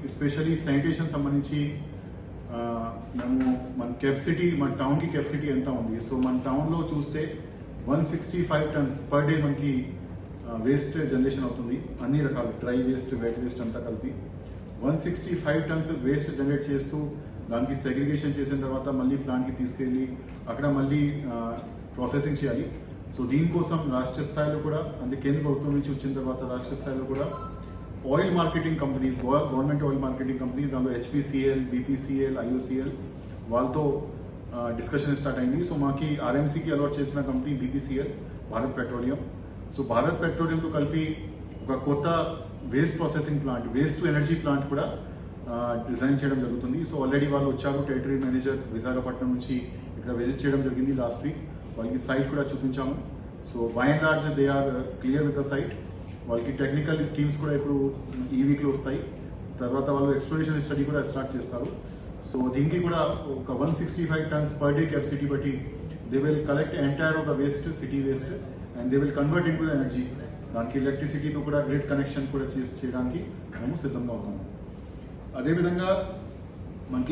Especially sanitation సంబంధించి మేము మన కెపాసిటీ మన టౌన్కి కెపాసిటీ ఎంత ఉంది. సో మన టౌన్లో చూస్తే 165 టన్స్ పర్ డే మనకి వేస్ట్ జనరేషన్ అవుతుంది. అన్ని రకాలు డ్రై వేస్ట్, వెట్ వేస్ట్ అంతా కలిపి 165 టన్స్ వేస్ట్ జనరేట్ చేస్తూ దానికి సెగ్రిగేషన్ చేసిన తర్వాత మళ్ళీ ప్లాంట్కి తీసుకెళ్ళి అక్కడ మళ్ళీ ప్రాసెసింగ్ చేయాలి. సో దీనికోసం రాష్ట్ర స్థాయిలో కూడా, అంటే కేంద్ర ప్రభుత్వం నుంచి వచ్చిన తర్వాత రాష్ట్ర స్థాయిలో కూడా oil marketing companies, government oil marketing companies, దాంట్లో HPCL, BPCL, IOCL వాళ్ళతో డిస్కషన్ స్టార్ట్ అయింది. సో మాకి RMCకి అలవాట్ చేసిన company BPCL, Bharat petroleum. So Bharat పెట్రోలియంతో కలిపి ఒక కొత్త waste processing plant, waste to energy plant కూడా డిజైన్ చేయడం జరుగుతుంది. సో ఆల్రెడీ వాళ్ళు వచ్చారు. టెరిటరీ మేనేజర్ విశాఖపట్నం నుంచి ఇక్కడ విజిట్ చేయడం జరిగింది లాస్ట్ వీక్. వాళ్ళకి సైట్ కూడా చూపించాము. So by and large they are clear with the site. వాళ్ళకి టెక్నికల్ టీమ్స్ కూడా ఇప్పుడు ఈ వీక్లో వస్తాయి. తర్వాత వాళ్ళు ఎక్స్ప్లోరేషన్ స్టడీ కూడా స్టార్ట్ చేస్తారు. సో దీనికి కూడా ఒక 165 టన్స్ పర్ డే కెపాసిటీ బట్టి they will collect entire of the waste, city waste, and they will convert into the energy. దానికి ఎలక్ట్రిసిటీతో కూడా గ్రిడ్ కనెక్షన్ కూడా చేయడానికి మేము సిద్ధంగా ఉన్నాము. అదేవిధంగా